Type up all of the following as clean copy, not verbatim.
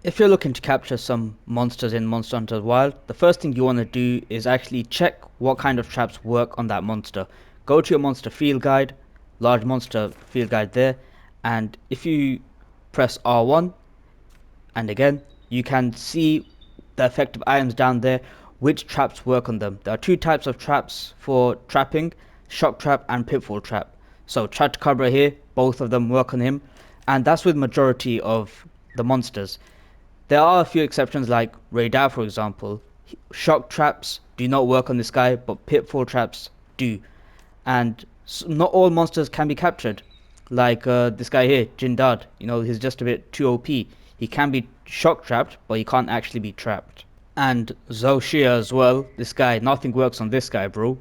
If you're looking to capture some monsters in Monster Hunter Wild, the first thing you want to do is actually check what kind of traps work on that monster. Go to your monster field guide, large monster field guide there, and if you press R1 and again, you can see the effective items down there, which traps work on them. There are two types of traps for trapping, shock trap and pitfall trap. So Chatacabra here, both of them work on him, and that's with majority of the monsters. There are a few exceptions like Radar for example. Shock traps do not work on this guy, but pitfall traps do. And not all monsters can be captured. Like this guy here, Jindad, he's just a bit too OP. He can be shock trapped, but he can't actually be trapped. And Zoshia as well, this guy, nothing works on this guy, bro.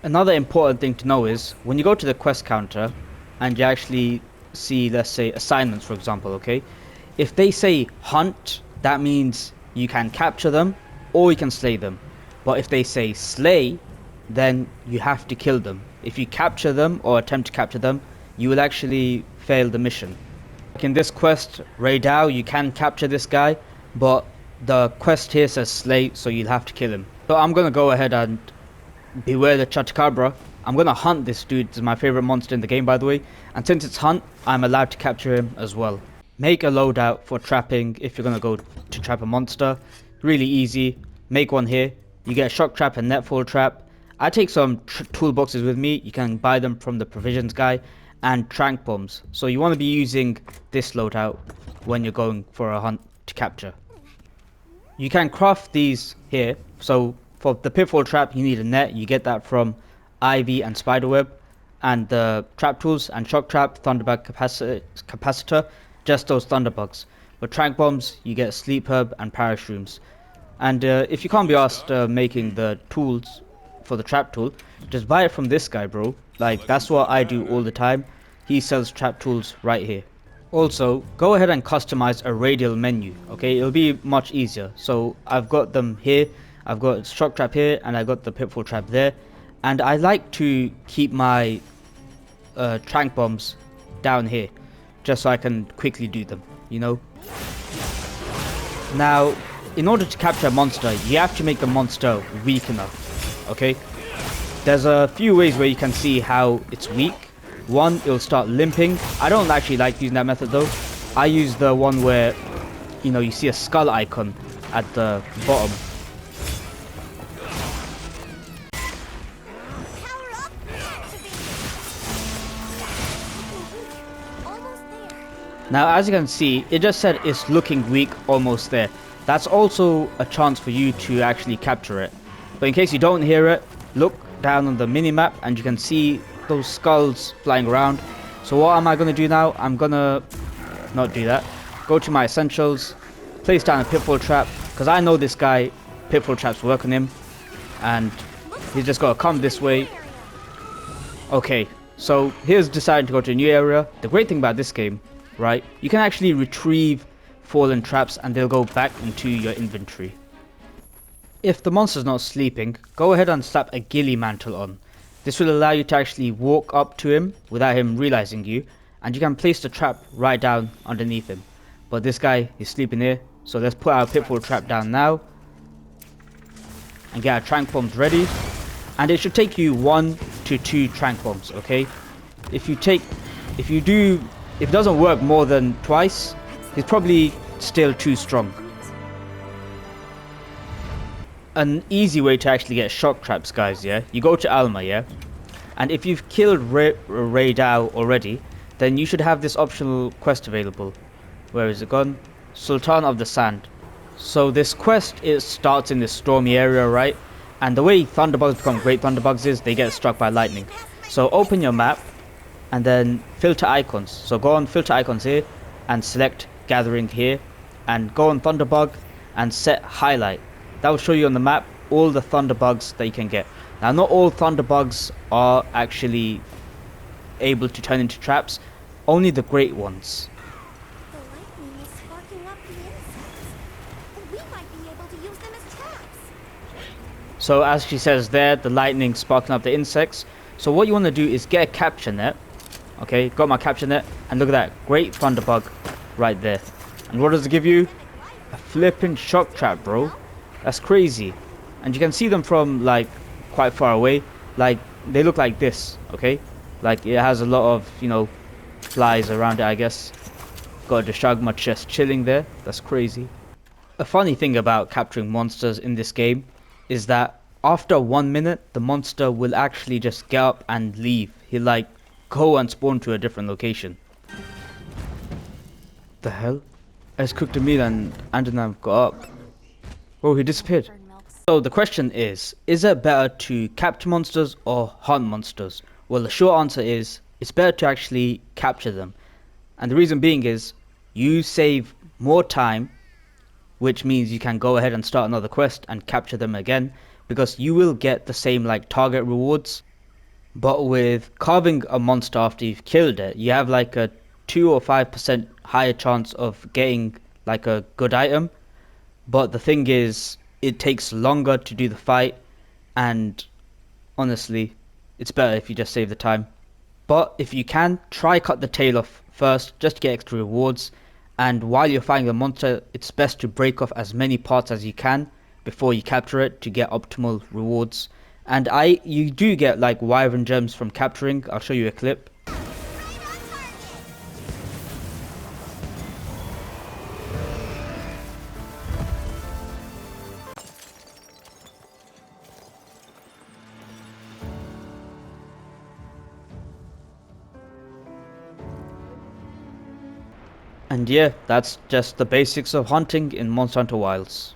Another important thing to know is, when you go to the quest counter, and you actually see, let's say, assignments for example, okay? If they say hunt, that means you can capture them or you can slay them. But if they say slay, then you have to kill them. If you capture them or attempt to capture them, you will actually fail the mission. Like in this quest, Raydao, you can capture this guy, but the quest here says slay, so you'll have to kill him. So I'm gonna go ahead and beware the Chatacabra. I'm gonna hunt this dude. It's my favorite monster in the game, by the way, and since it's hunt, I'm allowed to capture him as well. Make a loadout for trapping if you're gonna go to trap a monster. Really easy. Make one here. You get a shock trap and netfall trap. I take some toolboxes with me. You can buy them from the provisions guy, and trank bombs. So you want to be using this loadout when you're going for a hunt to capture. You can craft these here. So for the pitfall trap, you need a net. You get that from Ivy and Spiderweb. And the trap tools and shock trap, thunderbug capacitor, just those thunderbugs. For trank bombs, you get sleep herb and parashrooms. And if you can't be asked making the tools for the trap tool, just buy it from this guy, bro. Like, that's what I do all the time. He sells trap tools right here. Also, go ahead and customize a radial menu, okay? It'll be much easier. So I've got them here. I've got shock trap here, and I got the pitfall trap there. And I like to keep my trank bombs down here, just so I can quickly do them, Now, in order to capture a monster, you have to make the monster weak enough, okay? There's a few ways where you can see how it's weak. One, it'll start limping. I don't actually like using that method though. I use the one where, you see a skull icon at the bottom. Now, as you can see, it just said it's looking weak, almost there. That's also a chance for you to actually capture it. But in case you don't hear it, look down on the minimap and you can see those skulls flying around. So what am I going to do now? I'm going to not do that. Go to my essentials, place down a pitfall trap, because I know this guy, pitfall traps work on him. And he's just got to come this way. Okay, so here's deciding to go to a new area. The great thing about this game, right, you can actually retrieve fallen traps and they'll go back into your inventory. If the monster's not sleeping, go ahead and slap a ghillie mantle on. This will allow you to actually walk up to him without him realizing you, and you can place the trap right down underneath him. But this guy is sleeping here, so let's put our pitfall trap down now and get our trank bombs ready. And it should take you 1 to 2 trank bombs, okay? If it doesn't work more than twice, it's probably still too strong. An easy way to actually get shock traps, guys, yeah? You go to Alma, yeah? And if you've killed Raydao already, then you should have this optional quest available. Where is it gone? Sultan of the Sand. So this quest, it starts in this stormy area, right? And the way thunderbugs become great thunderbugs is they get struck by lightning. So open your map and then filter icons. So go on filter icons here and select gathering here and go on thunderbug and set highlight. That will show you on the map all the thunderbugs that you can get. Now, not all thunderbugs are actually able to turn into traps, only the great ones. The lightning is sparking up the insects. We might be able to use them as traps. So as she says there, the lightning sparking up the insects. So what you want to do is get a capture net. Okay, got my capture net, and look at that, great thunderbug right there. And what does it give you? A flipping shock trap, bro. That's crazy. And you can see them from like quite far away. Like they look like this, okay? Like it has a lot of, you know, flies around it, I guess. Got a Deshagma chest chilling there. That's crazy. A funny thing about capturing monsters in this game is that after 1 minute, the monster will actually just get up and leave. He'll like go and spawn to a different location. The hell? I just cooked a meal and Andrew got up. Whoa, he disappeared. So the question is it better to capture monsters or hunt monsters? Well, the short answer is, it's better to actually capture them. And the reason being is, you save more time, which means you can go ahead and start another quest and capture them again, because you will get the same like target rewards. But with carving a monster after you've killed it, you have like a 2 or 5% higher chance of getting like a good item. But the thing is, it takes longer to do the fight, and honestly, it's better if you just save the time. But if you can, try cut the tail off first, just to get extra rewards. And while you're fighting the monster, it's best to break off as many parts as you can before you capture it to get optimal rewards. And you do get like wyvern gems from capturing. I'll show you a clip. And yeah, that's just the basics of hunting in Monster Hunter Wilds.